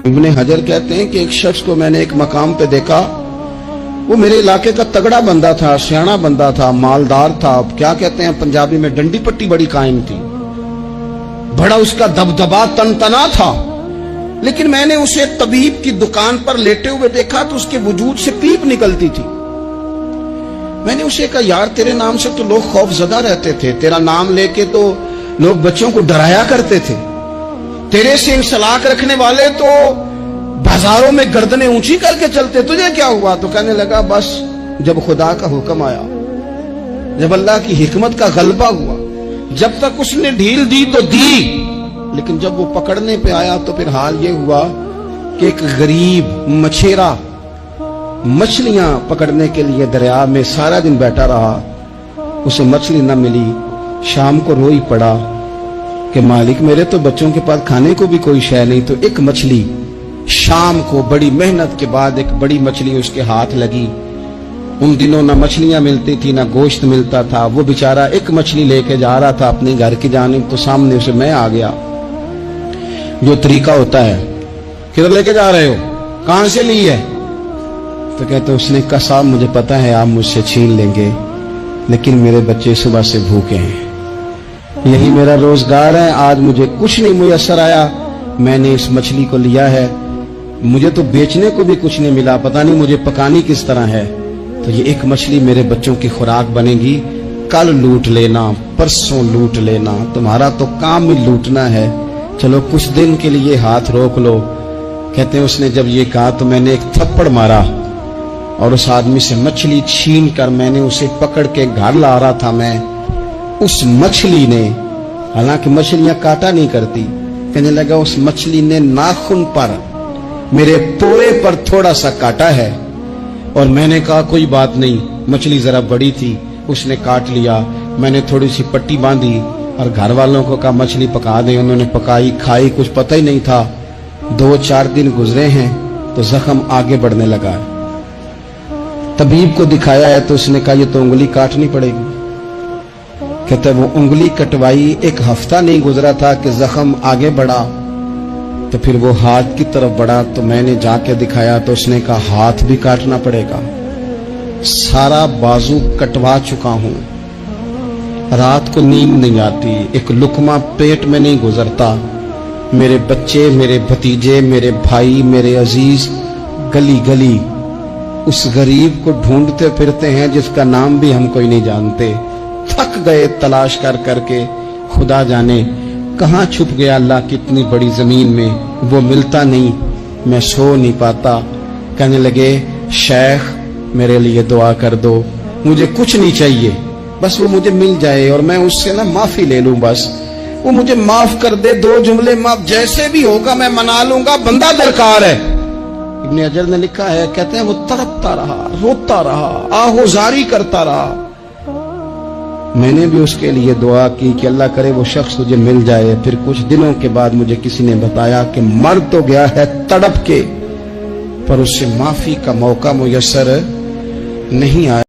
ابن حجر کہتے ہیں کہ ایک شخص کو میں نے ایک مقام پہ دیکھا، وہ میرے علاقے کا تگڑا بندہ تھا، سیانا بندہ تھا، مالدار تھا، کیا کہتے ہیں پنجابی میں ڈنڈی پٹی بڑی قائم تھی، بڑا اس کا دبدبا تنتنا تھا، لیکن میں نے اسے طبیب کی دکان پر لیٹے ہوئے دیکھا تو اس کے وجود سے پیپ نکلتی تھی۔ میں نے اسے کہا یار تیرے نام سے تو لوگ خوف زدہ رہتے تھے، تیرا نام لے کے تو لوگ بچوں کو ڈرایا کرتے تھے، تیرے سے انسلاک رکھنے والے تو بازاروں میں گردنیں اونچی کر کے چلتے، تجھے کیا ہوا؟ تو کہنے لگا بس جب خدا کا حکم آیا، جب اللہ کی حکمت کا غلبہ ہوا، جب تک اس نے ڈھیل دی تو دی، لیکن جب وہ پکڑنے پہ آیا تو پھر حال یہ ہوا کہ ایک غریب مچھیرا مچھلیاں پکڑنے کے لیے دریا میں سارا دن بیٹھا رہا، اسے مچھلی نہ ملی، شام کو روئی پڑا کہ مالک میرے تو بچوں کے پاس کھانے کو بھی کوئی شے نہیں، تو ایک مچھلی شام کو بڑی محنت کے بعد ایک بڑی مچھلی اس کے ہاتھ لگی۔ ان دنوں نہ مچھلیاں ملتی تھی نہ گوشت ملتا تھا، وہ بیچارہ ایک مچھلی لے کے جا رہا تھا اپنے گھر کی جانب، تو سامنے سے میں آ گیا، جو طریقہ ہوتا ہے، کدھر لے کے جا رہے ہو، کہاں سے لی ہے؟ تو کہتے اس نے کہا صاحب مجھے پتا ہے آپ مجھ سے چھین لیں گے، لیکن میرے بچے صبح سے بھوکے ہیں، یہی میرا روزگار ہے، آج مجھے کچھ نہیں میسر آیا، میں نے اس مچھلی کو لیا ہے، مجھے تو بیچنے کو بھی کچھ نہیں ملا، پتہ نہیں مجھے پکانی کس طرح ہے، تو یہ ایک مچھلی میرے بچوں کی خوراک بنے گی، کل لوٹ لینا، پرسوں لوٹ لینا، تمہارا تو کام ہی لوٹنا ہے، چلو کچھ دن کے لیے ہاتھ روک لو۔ کہتے ہیں اس نے جب یہ کہا تو میں نے ایک تھپڑ مارا اور اس آدمی سے مچھلی چھین کر میں نے اسے پکڑ کے گھر لا رہا تھا، میں اس مچھلی نے، حالانکہ مچھلیاں کاٹا نہیں کرتی، کہنے لگا اس مچھلی نے ناخن پر میرے پورے پر تھوڑا سا کاٹا ہے، اور میں نے کہا کوئی بات نہیں، مچھلی ذرا بڑی تھی، اس نے کاٹ لیا، میں نے تھوڑی سی پٹی باندھی اور گھر والوں کو کہا مچھلی پکا دیں، انہوں نے پکائی، کھائی، کچھ پتہ ہی نہیں تھا، 2-4 دن گزرے ہیں تو زخم آگے بڑھنے لگا، طبیب کو دکھایا ہے تو اس نے کہا یہ تو انگلی کاٹنی پڑے گی، کہتا ہے وہ انگلی کٹوائی، 1 ہفتہ نہیں گزرا تھا کہ زخم آگے بڑھا، تو پھر وہ ہاتھ کی طرف بڑھا، تو میں نے جا کے دکھایا تو اس نے کہا ہاتھ بھی کاٹنا پڑے گا، سارا بازو کٹوا چکا ہوں، رات کو نیند نہیں آتی، ایک لقمہ پیٹ میں نہیں گزرتا، میرے بچے، میرے بھتیجے، میرے بھائی، میرے عزیز گلی گلی اس غریب کو ڈھونڈتے پھرتے ہیں جس کا نام بھی ہم کوئی نہیں جانتے، تھک گئے تلاش کر کر کے، خدا جانے کہاں چھپ گیا اللہ کی اتنی بڑی زمین میں، وہ ملتا نہیں، میں سو نہیں پاتا۔ کہنے لگے شیخ میرے لیے دعا کر دو، مجھے کچھ نہیں چاہیے، بس وہ مجھے مل جائے اور میں اس سے معافی لے لوں، بس وہ مجھے معاف کر دے، 2 جملے معاف، جیسے بھی ہوگا میں منا لوں گا، بندہ درکار ہے۔ ابن حجر نے لکھا ہے، کہتے ہیں وہ تڑپتا رہا، روتا رہا، آہوزاری کرتا رہا، میں نے بھی اس کے لیے دعا کی کہ اللہ کرے وہ شخص تجھے مل جائے۔ پھر کچھ دنوں کے بعد مجھے کسی نے بتایا کہ مر تو گیا ہے تڑپ کے، پر اس سے معافی کا موقع میسر نہیں آیا۔